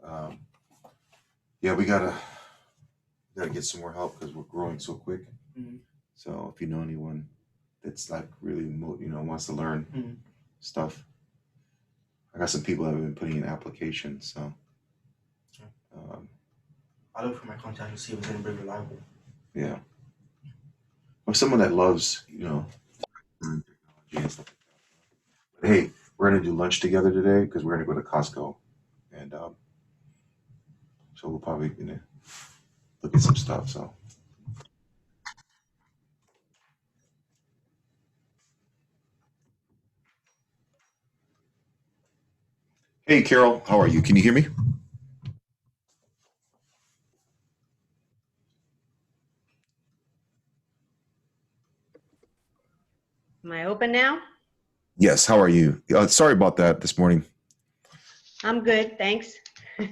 Um, yeah, we gotta get some more help because we're growing so quick. So if you know anyone that's like really wants to learn stuff, I got some people that have been putting in applications. So um, I'll look for my contact and see if it's anybody reliable. yeah, or someone that loves learn technology and stuff. But hey, we're gonna do lunch together today because we're gonna go to Costco, and so we'll probably look at some stuff. So hey, Carol, how are you? Can you hear me? Am I open now? Yes. How are you? Sorry about that this morning. I'm good, thanks. All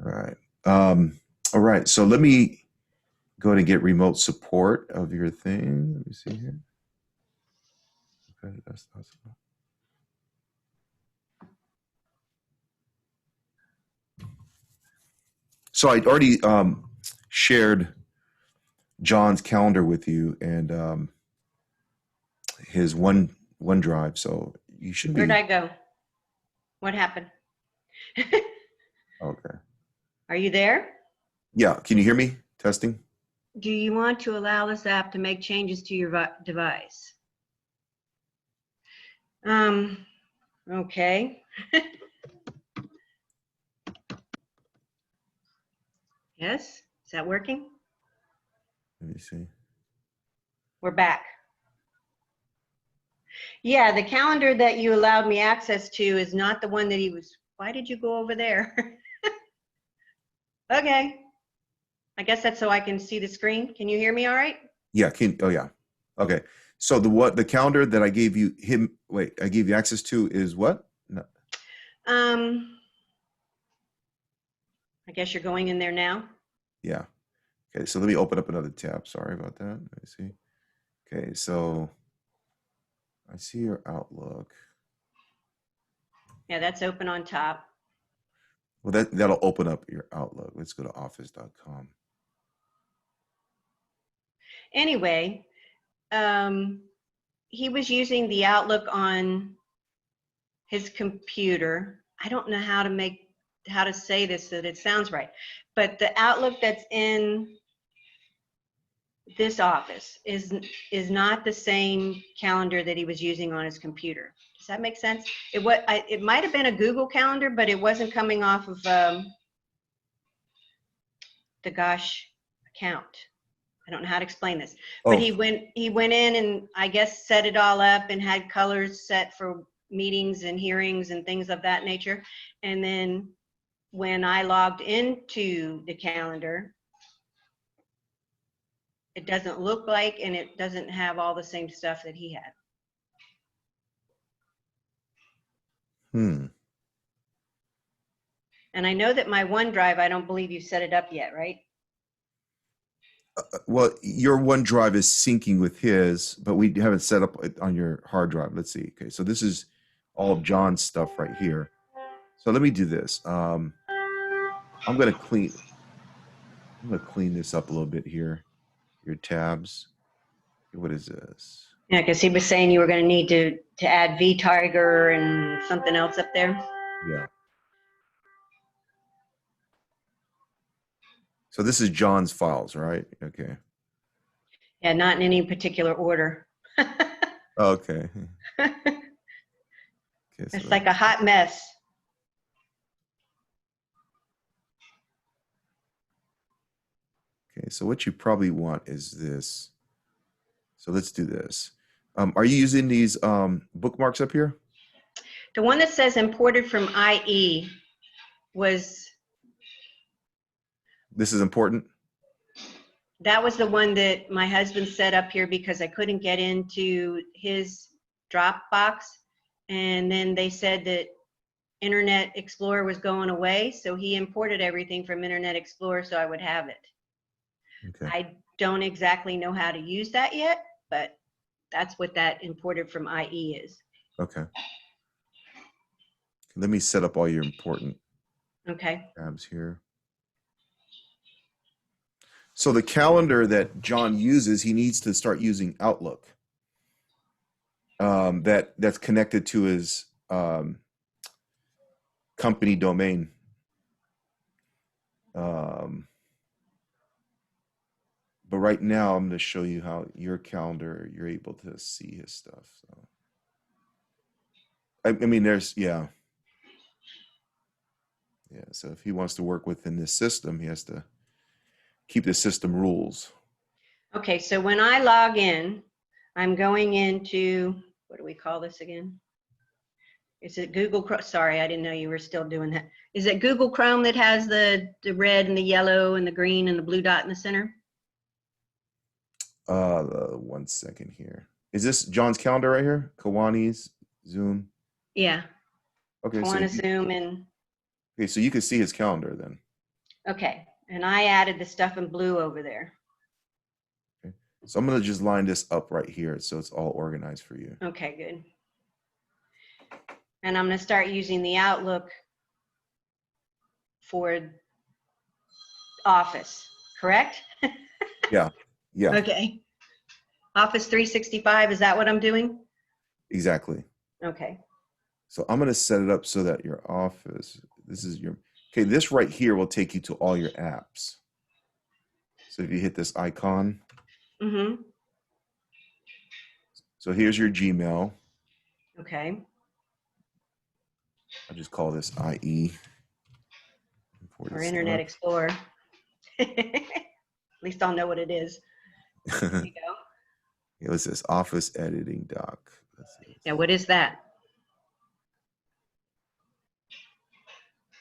right. All right. So let me go ahead and get remote support of your thing. Let me see here. Okay, that's possible. So I already shared John's calendar with you and his OneDrive. So you should Where'd be I go? What happened? okay. Are you there? Yeah. Can you hear me? Testing. Do you want to allow this app to make changes to your device? Okay. Yes, is that working? Let me see. We're back. Yeah, the calendar that you allowed me access to is not the one that he was. Why did you go over there? Okay. I guess that's so I can see the screen. Can you hear me all right? Yeah. Oh yeah. Okay. So the calendar that I gave you I gave you access to is what? No. I guess you're going in there now. Yeah. Okay. So let me open up another tab. Sorry about that. Let me see. Okay. So I see your Outlook. Yeah, that's open on top. Well, that'll open up your Outlook. Let's go to office.com. Anyway, he was using the Outlook on his computer. I don't know how to say this so that it sounds right, but the Outlook that's in this office is not the same calendar that he was using on his computer. Does that make sense? It might have been a Google Calendar, but it wasn't coming off of the Gosh account. I don't know how to explain this, but Oh, he went in and I guess set it all up and had colors set for meetings and hearings and things of that nature. And then when I logged into the calendar, it doesn't look like, and it doesn't have all the same stuff that he had. And I know that my OneDrive, I don't believe you set it up yet, right? Well, your OneDrive is syncing with his, but we haven't set up it on your hard drive. Let's see. Okay, so this is all of John's stuff right here. So let me do this. I'm gonna clean this up a little bit here. Your tabs. What is this? Yeah, because he was saying you were going to need to add vTiger and something else up there. Yeah. So this is John's files, right? Okay. Yeah, not in any particular order. Okay. Okay. It's like a hot mess. Okay, so what you probably want is this. So let's do this. Are you using these bookmarks up here? The one that says imported from IE was. This is important. That was the one that my husband set up here because I couldn't get into his Dropbox. And then they said that Internet Explorer was going away. So he imported everything from Internet Explorer so I would have it. Okay. I don't exactly know how to use that yet, but that's what that imported from IE is. Okay. Let me set up all your important. Okay. tabs here. So the calendar that John uses, he needs to start using Outlook. That's connected to his company domain. But right now, I'm going to show you how your calendar, you're able to see his stuff. So, I mean, yeah. So if he wants to work within this system, he has to keep the system rules. Okay, so when I log in, I'm going into, what do we call this again? Is it Google Chrome? Sorry, I didn't know you were still doing that. Is it Google Chrome that has the red and the yellow and the green and the blue dot in the center? 1 second here. Is this John's calendar right here? Kawani's Zoom. Yeah. Okay, I want to zoom in. Okay, so you can see his calendar then. Okay, and I added the stuff in blue over there. Okay, so I'm gonna just line this up right here so it's all organized for you. Okay, good. And I'm going to start using the Outlook for Office, correct? Yeah. Okay. Office 365, is that what I'm doing? Exactly. Okay. So I'm going to set it up so that your Office, this is your, okay, this right here will take you to all your apps. So if you hit this icon, so here's your Gmail. Okay. I'll just call this IE. Or Internet Explorer. At least I'll know what it is. There you go. Yeah, what's this? Office editing doc. Yeah, what is that?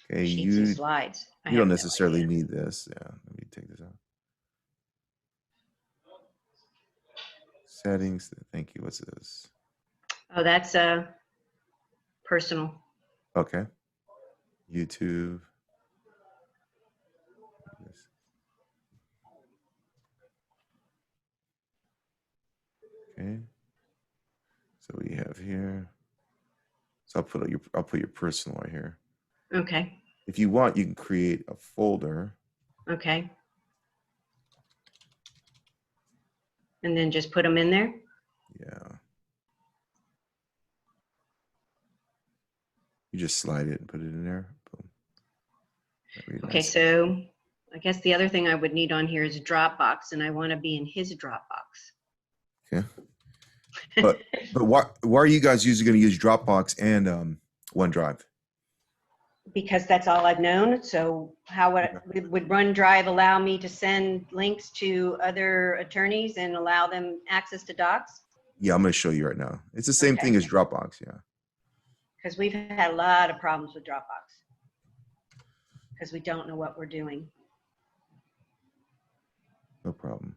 Okay, Sheets and slides. You don't necessarily need this. Yeah, let me take this out. Settings. Thank you. What's this? Oh, that's personal. Okay. YouTube. Okay. So we have here. So I'll put your personal right here. Okay. If you want, you can create a folder. Okay. And then just put them in there? Yeah. You just slide it and put it in there. Boom. Okay, so I guess the other thing I would need on here is Dropbox, and I want to be in his Dropbox. Okay. But why are you guys going to use Dropbox and OneDrive? Because that's all I've known. So how would OneDrive allow me to send links to other attorneys and allow them access to docs? Yeah, I'm going to show you right now. It's the same thing as Dropbox, yeah. Because we've had a lot of problems with Dropbox because we don't know what we're doing. No problem.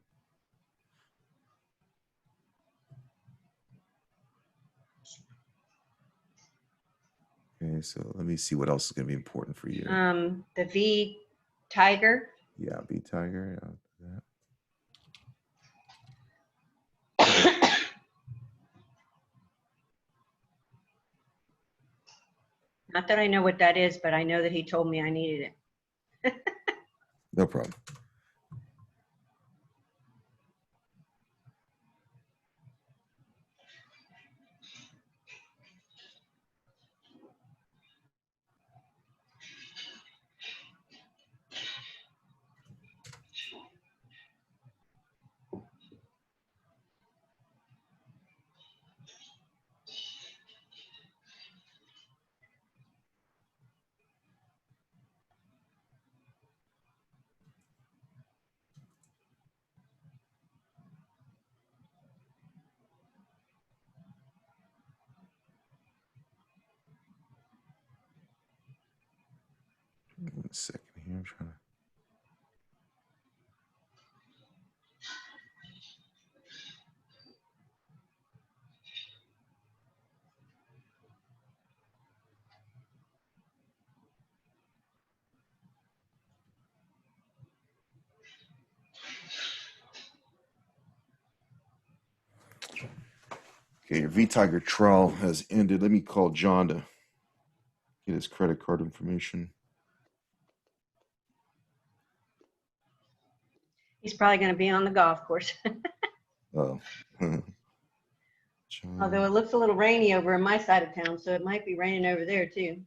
Okay, so let me see what else is going to be important for you. The vTiger. Yeah, vTiger. Yeah. Not that I know what that is, but I know that he told me I needed it. No problem. One second here. I'm trying to. Okay, your vTiger trial has ended. Let me call John to get his credit card information. He's probably going to be on the golf course. Oh. Although it looks a little rainy over in my side of town, so it might be raining over there too.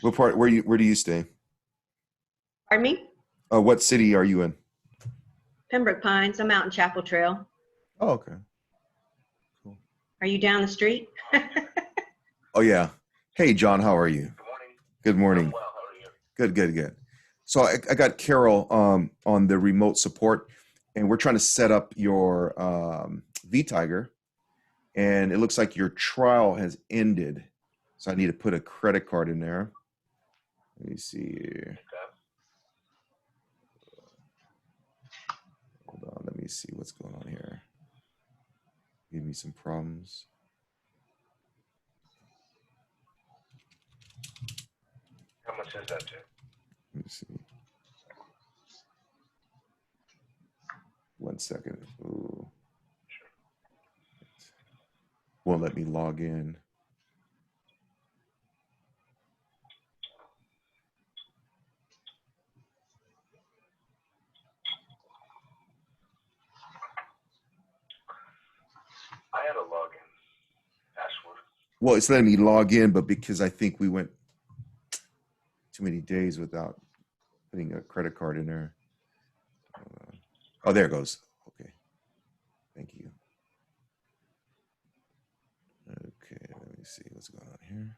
What part? Where do you stay? Pardon me? What city are you in? Pembroke Pines. I'm out in Chapel Trail. Oh, okay. Cool. Are you down the street? Oh yeah. Hey John, how are you? Good morning. I'm well. How are you? Good. So I got Carol on the remote support, and we're trying to set up your VTiger, and it looks like your trial has ended. So I need to put a credit card in there. Let me see here. Hold on. Let me see what's going on here. Give me some problems. How much is that, Jay? Let me see. 1 second. Ooh. Won't let me log in. I had a login password. Well, it's letting me log in, but because I think we went too many days without putting a credit card in there. Oh, there it goes. Okay. Thank you. Okay, let me see what's going on here.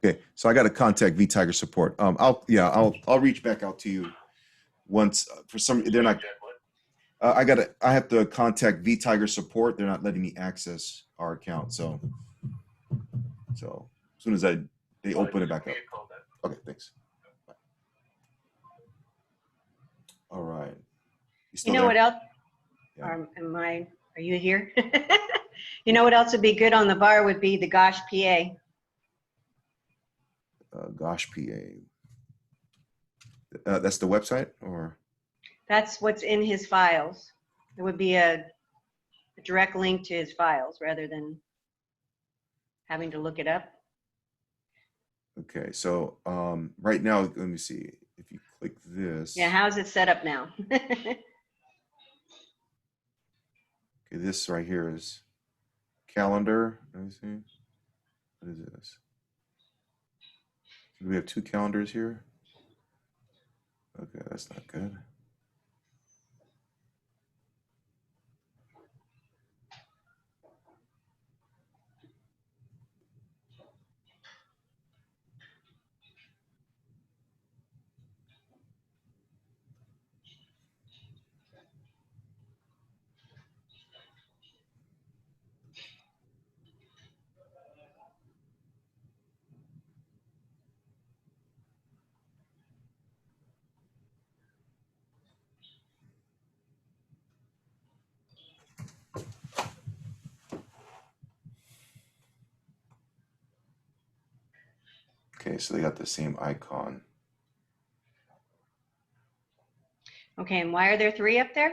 Okay, so I got to contact VTiger support. I'll reach back out to you once for some. They're not. I have to contact VTiger support. They're not letting me access our account. So as soon as they open it back up. Okay, thanks. Bye. All right. You know what else? Yeah. Are you here? You know what else would be good on the bar would be the Gosh PA. Gosh, PA. That's the website, or? That's what's in his files. It would be a direct link to his files rather than having to look it up. Okay, so right now, let me see. If you click this, Yeah, how's it set up now? okay, this right here is calendar. Let me see. What is this? Do we have two calendars here? Okay, that's not good. Okay, so they got the same icon. Okay, and why are there 3 up there?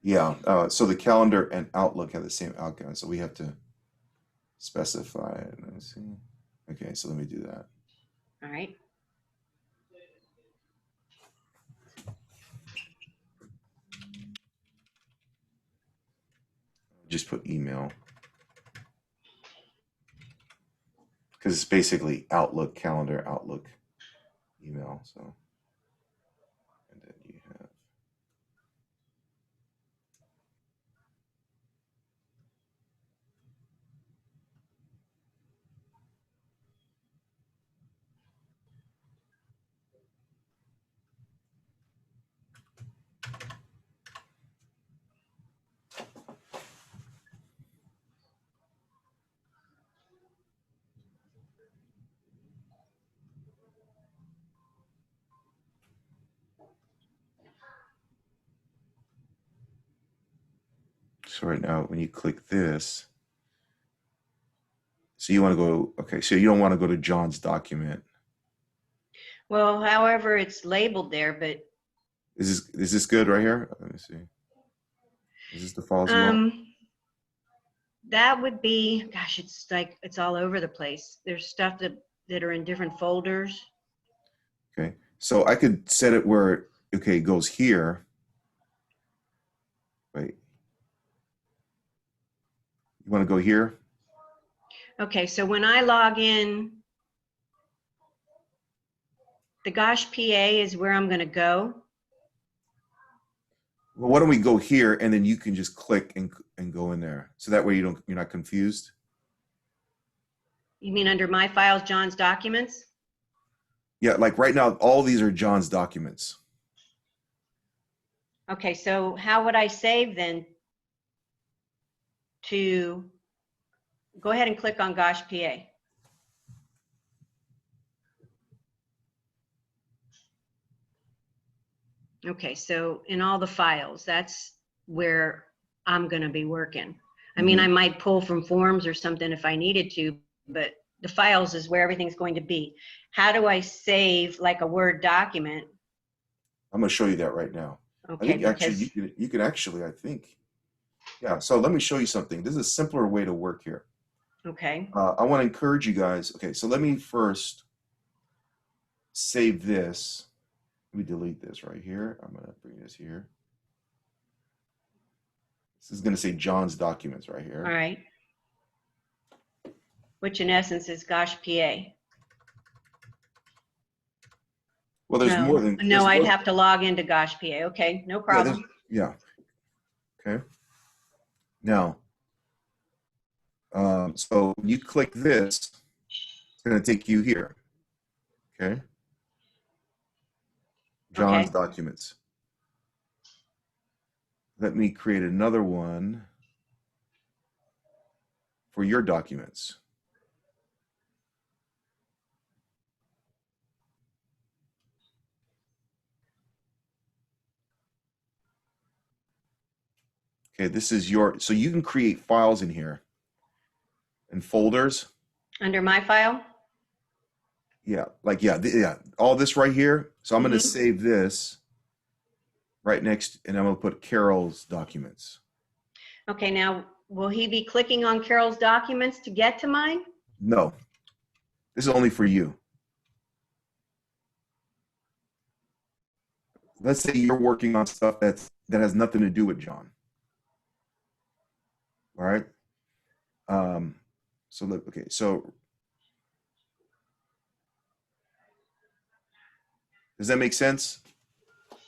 Yeah, so the calendar and Outlook have the same icon, so we have to specify it. Let me see. Okay, so let me do that. All right. Just put email because it's basically Outlook, calendar, Outlook, email. So, and then you have. So right now, when you click this, so you want to go. Okay, so you don't want to go to John's document. Well, however, it's labeled there, but Is this good right here? Let me see. Is this the files you want? that would be, gosh, it's like it's all over the place. There's stuff that are in different folders. Okay, so I could set it where it goes here. Wait, you want to go here? Okay, so when I log in, the Gosh PA is where I'm going to go. Well, why don't we go here and then you can just click and go in there, so that way you're not confused. You mean under My Files, John's Documents? Yeah, like right now, all these are John's documents. Okay, so how would I save then to go ahead and click on Gosh PA? Okay, so in all the files, that's where I'm going to be working. I mean, I might pull from forms or something if I needed to, but the files is where everything's going to be. How do I save like a Word document? I'm going to show you that right now. Okay, I think actually because you can actually, I think, yeah. So let me show you something. This is a simpler way to work here. okay, I want to encourage you guys. Okay, so let me first save this. Let me delete this right here. I'm going to bring this here. This is going to say John's documents right here. all right. Which in essence is Gosh PA. Well, there's more than No, I'd have to log into Gosh PA. Okay, no problem. Yeah. Okay. Now, so when you click this, it's going to take you here. Okay. John's documents. Let me create another one for your documents. Okay, this is so you can create files in here and folders. Under My File? Yeah, like, yeah, all this right here. So I'm going to save this right next, and I'm going to put Carol's documents. Okay, now, will he be clicking on Carol's documents to get to mine? No, this is only for you. let's say you're working on stuff that has nothing to do with John. All right. So look, okay. So does that make sense?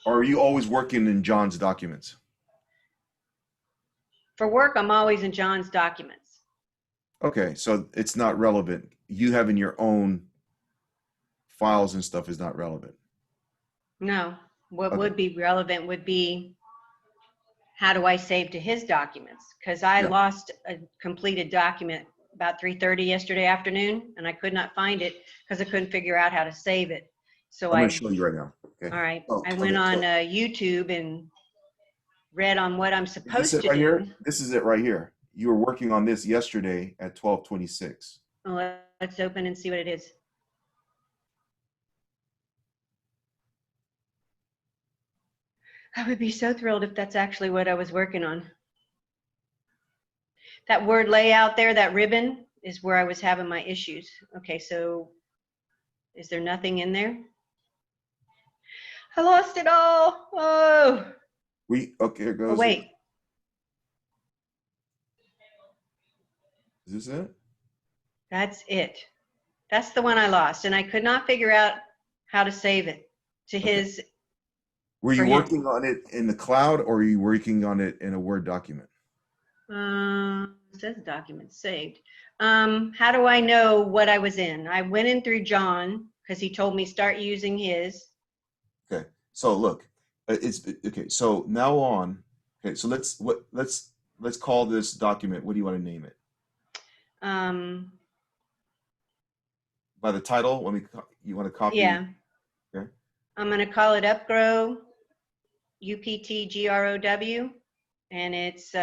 Or are you always working in John's documents? For work, I'm always in John's documents. Okay, so it's not relevant. You having your own files and stuff is not relevant. No, what Okay. would be relevant would be how do I save to his documents? Because I Yeah. lost a completed document about 3:30 yesterday afternoon, and I could not find it because I couldn't figure out how to save it. So I'm going I, to show you right now. Okay. all right, Oh, I went okay. on So YouTube and read on what I'm is this supposed it to right do. here? This is it right here. You were working on this yesterday at 12:26. Oh, let's open and see what it is. I would be so thrilled if that's actually what I was working on. That word layout there, that ribbon, is where I was having my issues. Okay, so is there nothing in there? I lost it all. Oh, Okay, here oh goes. wait. Is this it? That's it. That's the one I lost, and I could not figure out how to save it to Okay. his. Were For you him. working on it in the cloud or are you working on it in a Word document? It says document saved. How do I know what I was in? I went in through John because he told me start using his. Okay. So look, it's okay. So now on. Okay. So let's call this document. What do you want to name it? Um, By the title. You want to copy? yeah, Okay. I'm gonna call it Upgrow, UPTGROW, and it's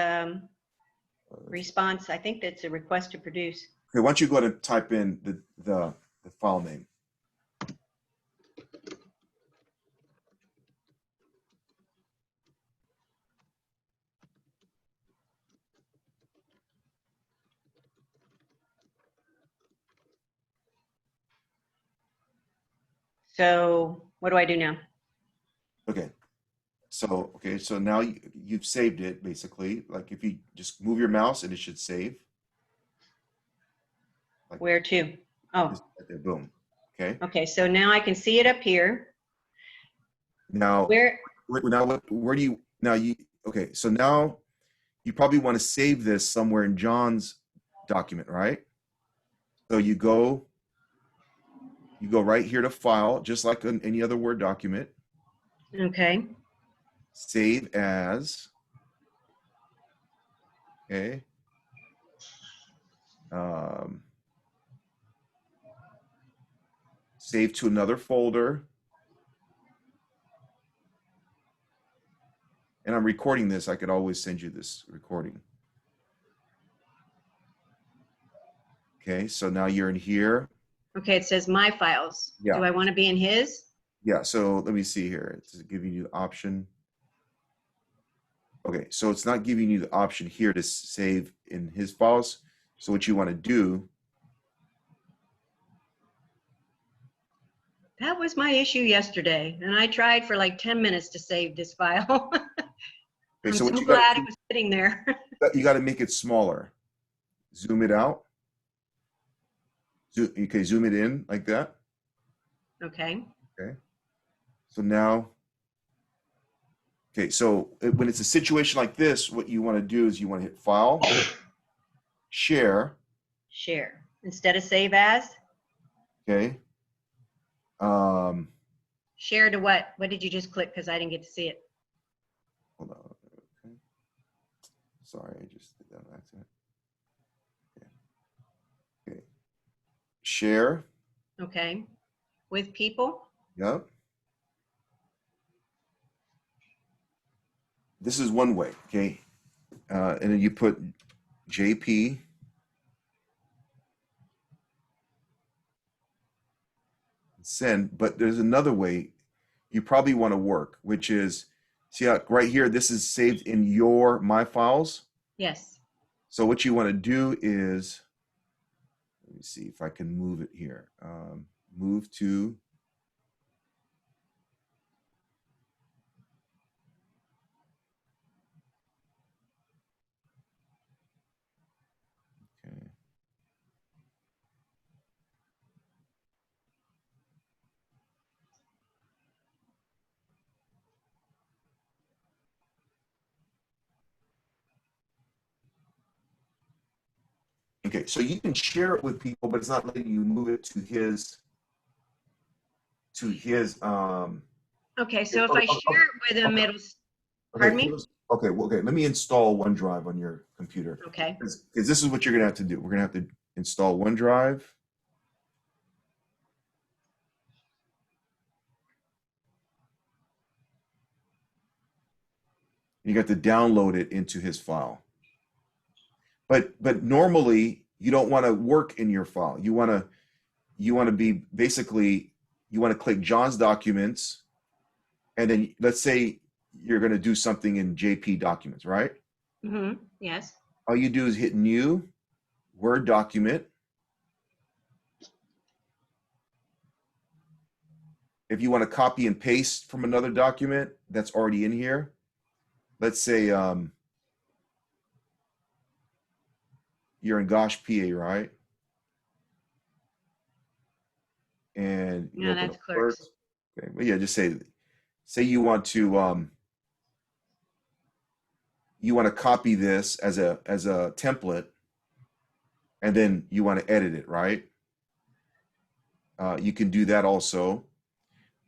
response. I think that's a request to produce. Okay. Why don't you go ahead and type in the file name? So what do I do now? Okay. So okay. So now you've saved it basically. Like if you just move your mouse and it should save. Like Where to? Oh, this right there. Boom. Okay. okay. So now I can see it up here. Now Where? where do you now you okay? So now you probably want to save this somewhere in John's document, right? So you go right here to file, just like any other Word document. Okay. Save as. Okay. Save to another folder. And I'm recording this. I could always send you this recording. Okay, so now you're in here. Okay, it says my files. Yeah. Do I want to be in his? Yeah, so let me see here. It's giving you the option. Okay, so it's not giving you the option here to save in his files. So what you want to do. That was my issue yesterday, and I tried for like 10 minutes to save this file. Okay, I'm so what so you glad got, it was sitting there. you got to make it smaller. Zoom it out. Okay, zoom it in like that. Okay. Okay. So now, okay, so when it's a situation like this, what you want to do is you want to hit File, Share. Share instead of save as. Okay. Share to what? What did you just click? Because I didn't get to see it. Hold on. Okay. Sorry, I just did that on accident. Okay. Okay. Share. Okay. With people. Yep. This is one way. Okay. And then you put JP. Send, but there's another way you probably want to work, which is, see how right here, this is saved in your My Files. Yes. So what you want to do is, let me see if I can move it here. Move to, Okay, so you can share it with people, but it's not letting you move it to his, Okay, so if I share it with him, it'll, pardon me? Okay, well, okay, let me install OneDrive on your computer. Okay, Because this is what you're gonna have to do. We're gonna have to install OneDrive. You got to download it into his file. But normally you don't want to work in your file. You want to be basically, you want to click John's documents, and then let's say you're going to do something in JP documents, right? yes. All you do is hit new Word document. If you want to copy and paste from another document that's already in here, let's say you're in Gosh, PA, right? And you No, open that's up clerks. Clerks. Okay, well, yeah, just say you want to copy this as a template, and then you want to edit it, right? You can do that also.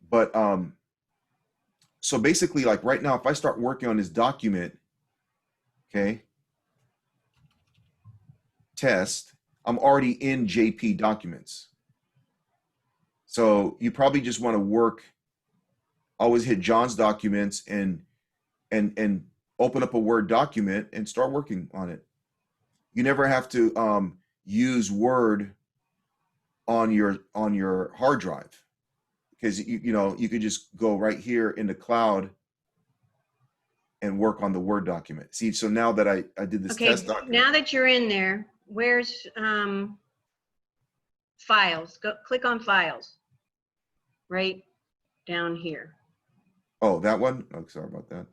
But so basically, like right now, if I start working on this document, okay, test, I'm already in JP documents. So you probably just want to work, always hit John's documents and open up a Word document and start working on it. You never have to use Word on your hard drive, because you could just go right here in the cloud and work on the Word document. See, so now that I did this Okay, test document. now that you're in there, where's files? Go click on files. Right down here. Oh, that one? Oh, sorry about that.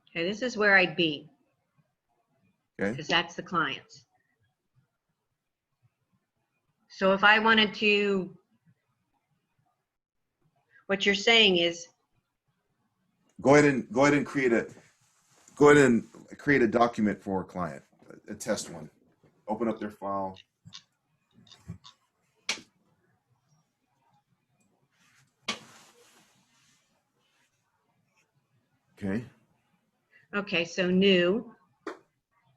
Okay, this is where I'd be, Okay. because that's the clients. So if I wanted to, what you're saying is, Go ahead and create a document for a client, a test one. Open up their file. Okay. okay, so new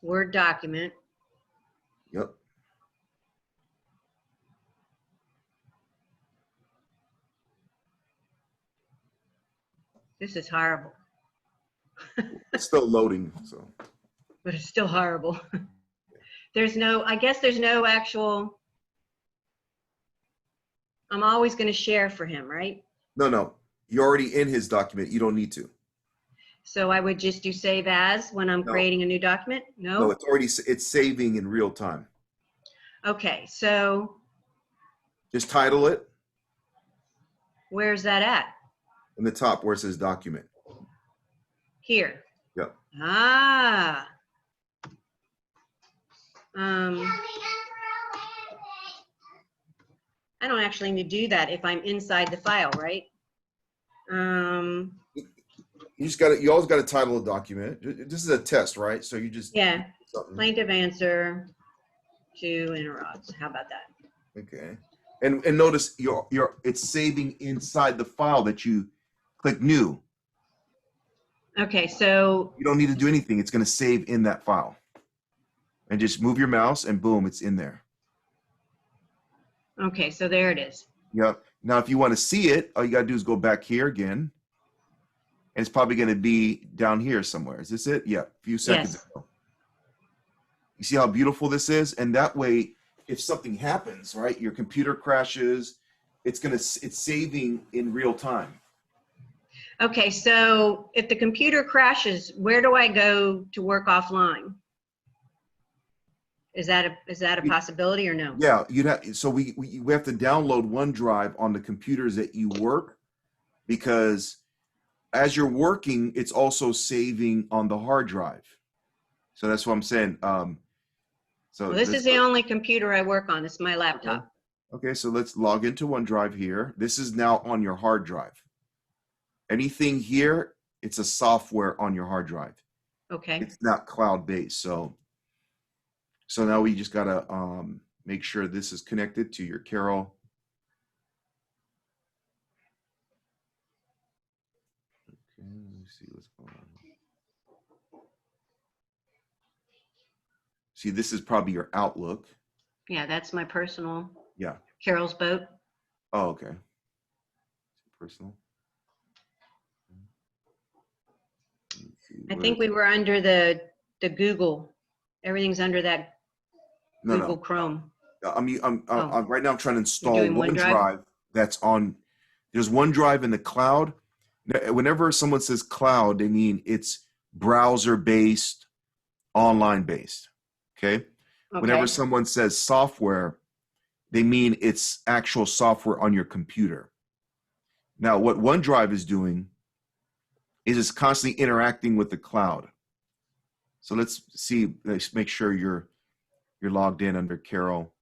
Word document. Yep. This is horrible, It's still loading, so. but it's still horrible. I guess there's no actual, I'm always going to share for him, right? No. You're already in his document. You don't need to. So I would just do save as when I'm No. creating a new document? No, it's saving in real time. Okay, so Just title it where's that at? in the top where it says document. Here. Yep. Ah. I don't actually need to do that if I'm inside the file, right? You always got to title a document. This is a test, right? So you just Yeah, something. plaintiff answer to interrupts. How about that? Okay. And notice it's saving inside the file that you click new. Okay, so You don't need to do anything. It's going to save in that file. And just move your mouse and boom, it's in there. okay, so there it is. Yep. Now, if you want to see it, all you got to do is go back here again. And it's probably going to be down here somewhere. Is this it? Yeah, a few seconds Yes. ago. You see how beautiful this is? And that way, if something happens, right, your computer crashes, it's saving in real time. Okay, so if the computer crashes, where do I go to work offline? Is that a possibility or no? Yeah, so we have to download OneDrive on the computers that you work, because as you're working, it's also saving on the hard drive. So that's what I'm saying. So Well, this is the only computer I work on. It's my laptop. Okay, so let's log into OneDrive here. This is now on your hard drive. Anything here It's a software on your hard drive. Okay. It's not cloud-based. So now we just gotta make sure this is connected to your Carol. Okay, let me see what's going on. See, this is probably your Outlook. Yeah, that's my personal Yeah. Carol's boat. Oh, okay. Personal. Let me see, I where think is- we were under the Google. Everything's under that no, Google no. Chrome. I'm Oh. right now I'm trying to install doing OneDrive? OneDrive that's on, there's OneDrive in the cloud. Whenever someone says cloud, they mean it's browser based, online based. Okay. Whenever Okay. someone says software, they mean it's actual software on your computer. Now, what OneDrive is doing is it's constantly interacting with the cloud. So let's make sure you're logged in under Carol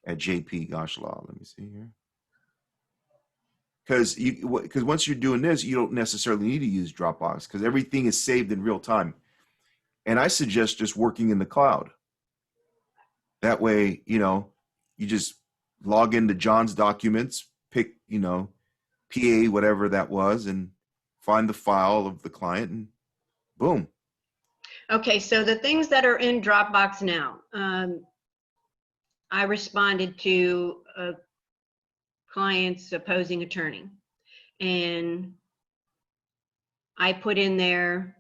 at JP Goshlaw. Let me see here. Because once you're doing this, you don't necessarily need to use Dropbox because everything is saved in real time. And I suggest just working in the cloud. That way, you just log into John's documents, pick, PA, whatever that was, and find the file of the client and boom. Okay, so the things that are in Dropbox now, I responded to a client's opposing attorney, and I put in there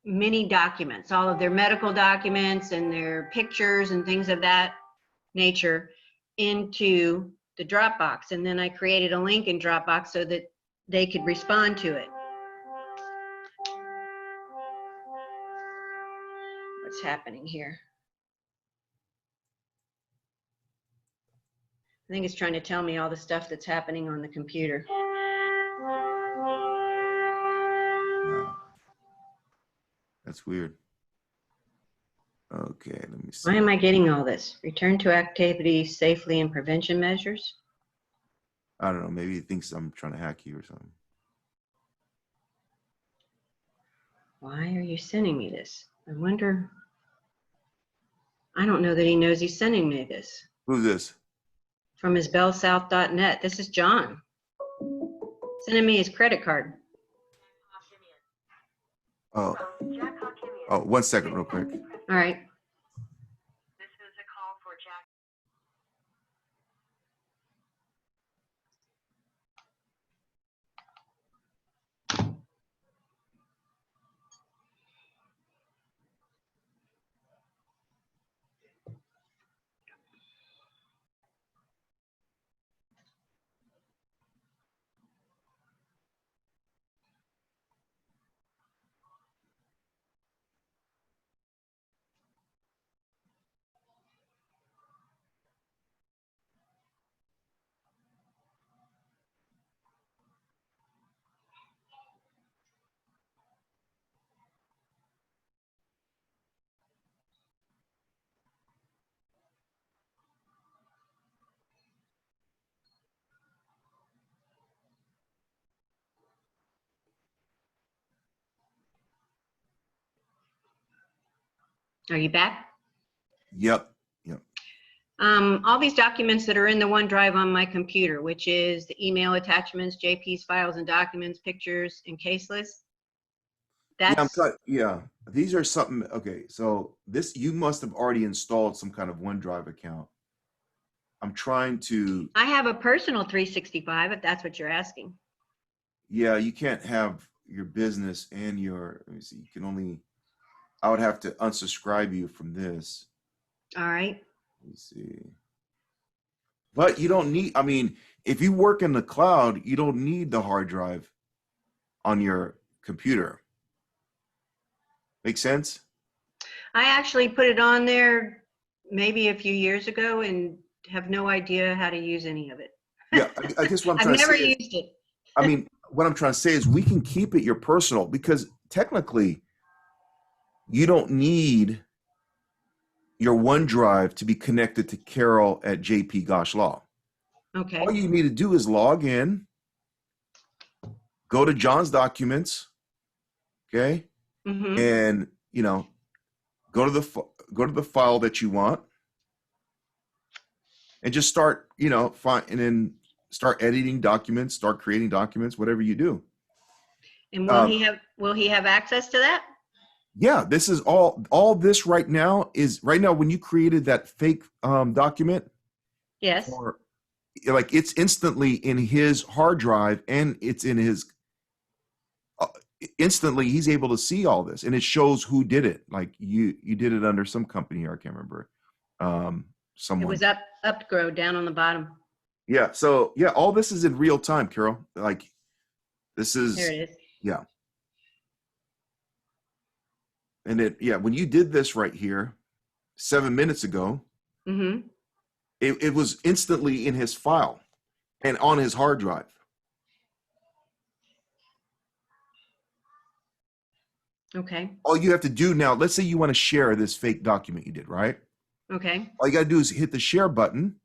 many documents, all of their medical documents and their pictures and things of that nature into the Dropbox. And then I created a link in Dropbox so that they could respond to it. What's happening here? I think it's trying to tell me all the stuff that's happening on the computer. That's weird. Okay, let me see. Why am I getting all this? Return to activity safely and prevention measures? I don't know. Maybe he thinks I'm trying to hack you or something. Why are you sending me this? I wonder. I don't know that he knows he's sending me this. Who's this? From his bellsouth.net. This is John. Sending me his credit card. Oh, 1 second real quick. All right. This is a call for Jack. Are you back? Yep. All these documents that are in the OneDrive on my computer, which is the email attachments, JP's files and documents, pictures, and case lists. Yeah. These are something. Okay, so this, you must have already installed some kind of OneDrive account. I'm trying to. I have a personal 365, if that's what you're asking. Yeah, you can't have your business and your. Let me see. You can only. I would have to unsubscribe you from this. All right. Let me see. But you don't need. I mean, if you work in the cloud, you don't need the hard drive on your computer. Make sense? I actually put it on there maybe a few years ago and have no idea how to use any of it. Yeah, I guess what I'm I've trying never to say. used it. I mean, what I'm trying to say is we can keep it your personal because technically you don't need your OneDrive to be connected to Carol at JP Gosh Law. Okay. All you need to do is log in go to John's documents, okay, Mm-hmm. and go to the file that you want, and just start and then start editing documents, start creating documents, whatever you do. And Um, will he have access to that? Yeah, this is all this right now when you created that fake document, Yes. or like it's instantly in his hard drive, and it's in his instantly he's able to see all this, and it shows who did it. Like you did it under some company here, I can't remember. It Someone. was Upgrow down on the bottom. Yeah, so yeah, all this is in real time, Carol. Like this is There it is. yeah. And when you did this right here 7 minutes ago, Mm-hmm. it was instantly in his file and on his hard drive. Okay. All you have to do now, let's say you want to share this fake document you did, right? Okay. All you got to do is hit the share button.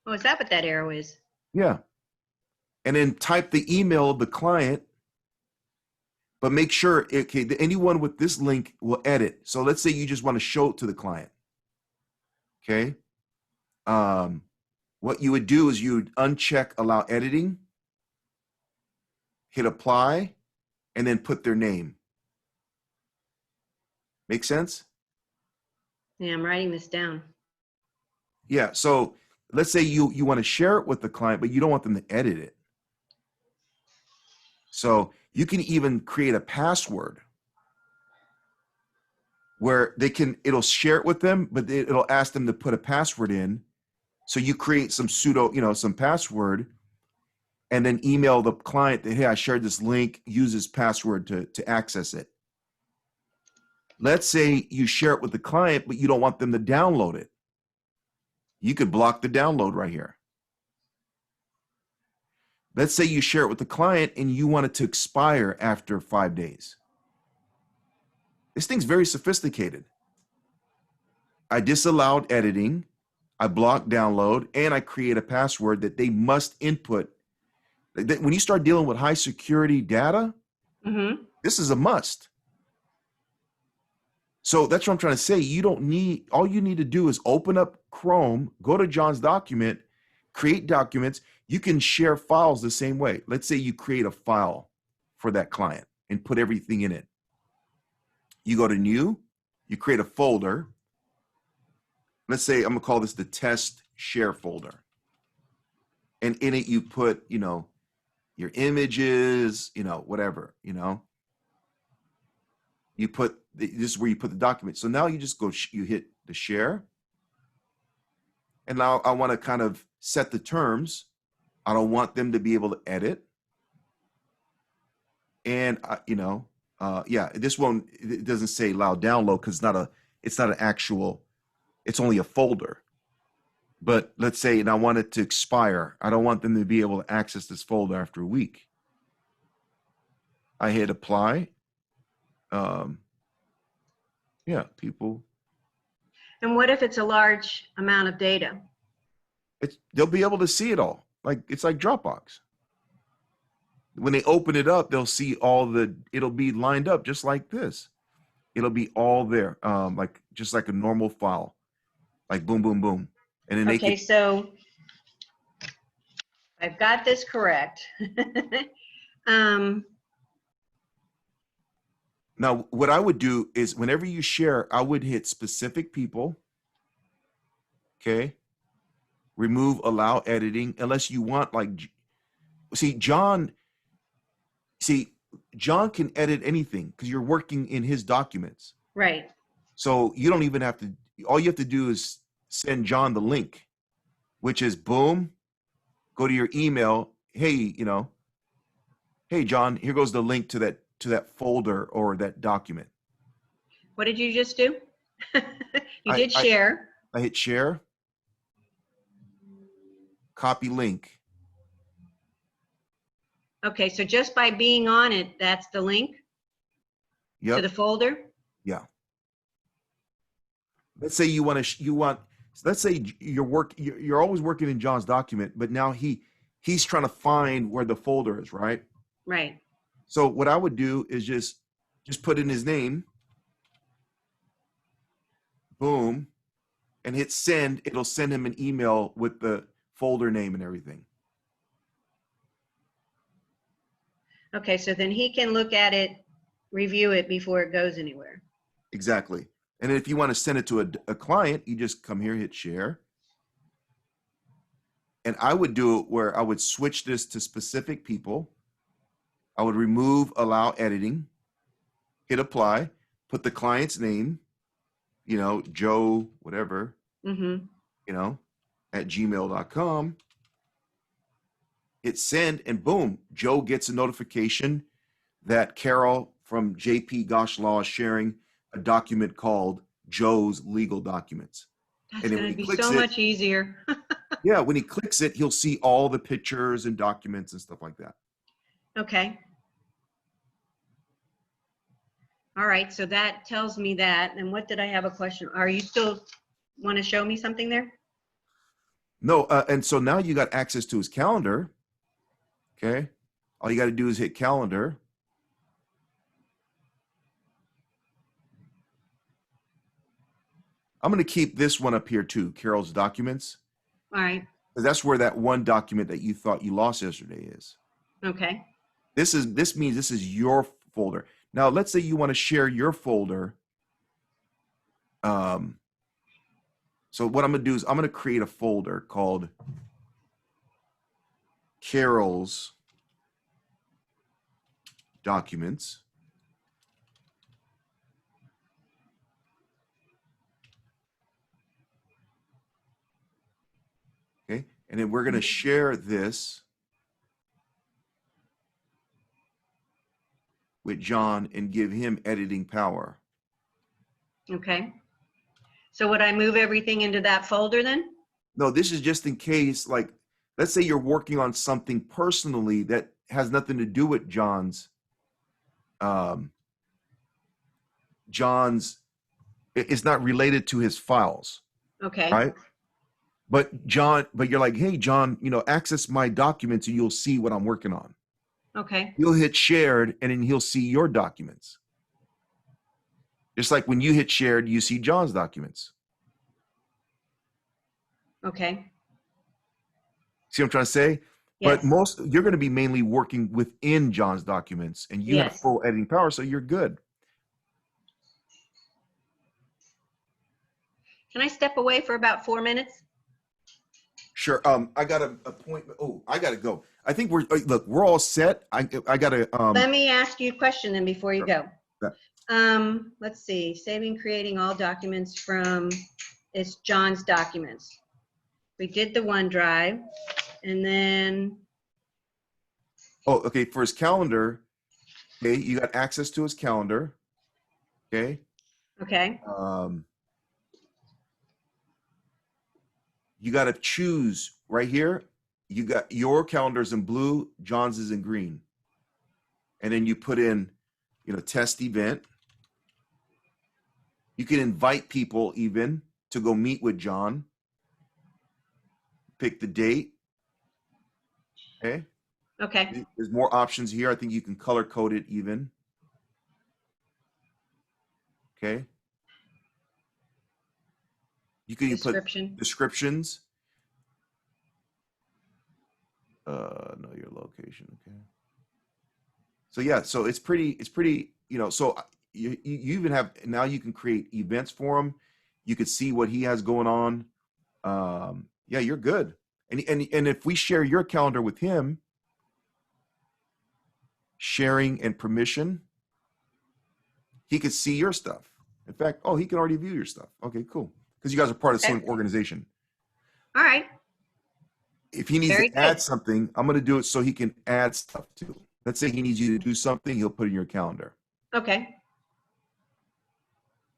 Oh, is that what that arrow is? Yeah. And then type the email of the client, but make sure, okay, that anyone with this link will edit. So let's say you just want to show it to the client. Okay. What you would do is you would uncheck allow editing, hit apply, and then put their name. Make sense? Yeah, I'm writing this down. Yeah. So let's say you want to share it with the client, but you don't want them to edit it. So you can even create a password where it'll share it with them, but it'll ask them to put a password in. So you create some some password, and then email the client that, hey, I shared this link, use this password to access it. Let's say you share it with the client, but you don't want them to download it. You could block the download right here. Let's say you share it with the client and you want it to expire after 5 days. This thing's very sophisticated. I disallowed editing, I block download, and I create a password that they must input. When you start dealing with high security data, Mm-hmm. this is a must. So that's what I'm trying to say. All you need to do is open up Chrome, go to John's document, create documents. You can share files the same way. Let's say you create a file for that client and put everything in it. You go to new, you create a folder. Let's say I'm gonna call this the test share folder. And in it, you put, your images, whatever, you put, this is where you put the document. So now you just you hit the share. And now I want to kind of set the terms. I don't want them to be able to edit. And, this one, it doesn't say allow download because it's not an actual, it's only a folder. But let's say, and I want it to expire. I don't want them to be able to access this folder after a week. I hit apply. People. And what if it's a large amount of data? They'll be able to see it all. It's like Dropbox. When they open it up, they'll see it'll be lined up just like this. It'll be all there, just like a normal file, like boom, boom, boom. And then So I've got this correct. Now, what I would do is whenever you share, I would hit specific people. Okay. Remove allow editing unless you want John can edit anything because you're working in his documents. Right. So you don't even have to, all you have to do is send John the link, which is boom, go to your email. Hey, hey, John, here goes the link to that folder or that document. What did you just do? You did I- share. I hit share, copy link. Okay, so just by being on it, that's the link to Yep. the folder? Yeah. Let's say let's say you're always working in John's document, but now he's trying to find where the folder is, right? Right. So what I would do is just put in his name, boom, and hit send. It'll send him an email with the folder name and everything. Okay, so then he can look at it, review it before it goes anywhere. Exactly. And then if you want to send it to a client, you just come here, hit share. And I would do it where I would switch this to specific people. I would remove allow editing, hit apply, put the client's name, you know, Joe, whatever, Mm-hmm. you know, at gmail.com. Hit send, and boom, Joe gets a notification that Carol from JP Gosh Law is sharing a document called Joe's Legal Documents. That's And then going when to he be clicks so it- much easier. Yeah, when he clicks it, he'll see all the pictures and documents and stuff like that. Okay. All right, so that tells me that. And what did I have a question? Are you still want to show me something there? No, and so now you got access to his calendar. Okay. All you got to do is hit calendar. I'm going to keep this one up here too, Carol's documents, All right. because that's where that one document that you thought you lost yesterday is. Okay. This means this is your folder. Now, let's say you want to share your folder. So what I'm going to do is I'm going to create a folder called Carol's Documents. Okay. And then we're going to share this with John and give him editing power. Okay. So would I move everything into that folder then? No, this is just in case, like, let's say you're working on something personally that has nothing to do with John's, it's not related to his files, Okay. right? But you're like, hey, John, you know, access my documents and you'll see what I'm working on. Okay. He'll hit shared and then he'll see your documents. Just like when you hit shared, you see John's documents. Okay. See what I'm trying to say? Yes. But you're going to be mainly working within John's documents and you have Yes. full editing power, so you're good. Can I step away for about 4 minutes? Sure. I got an appointment. Oh, I got to go. I think we're all set. I got to, Let me ask you a question then before you go. Yeah. Let's see, saving, creating all documents from, it's John's documents. We did the OneDrive and then, oh, okay. For his calendar, okay, you got access to his calendar. Okay. okay, You got to choose right here. You got your calendar's in blue, John's is in green. And then you put in, you know, test event. You can invite people even to go meet with John. Pick the date. Okay. okay, There's more options here. I think you can color code it even. Okay. You can put description. descriptions. Know your location. Okay. So yeah, so it's pretty, you know, so you even have, now you can create events for him. You could see what he has going on. Yeah, you're good. And if we share your calendar with him, sharing and permission, he could see your stuff. In fact, oh, he can already view your stuff. Okay, cool. Because you guys are part of the same organization. All right, If he needs Very to add good. something, I'm going to do it so he can add stuff too. Let's say he needs you to do something, he'll put it in your calendar. okay.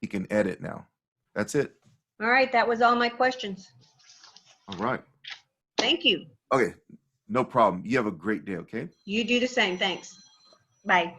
He can edit now. That's it. All right, that was all my questions. All right. Thank you. Okay. No problem. You have a great day, okay? You do the same, thanks. Bye.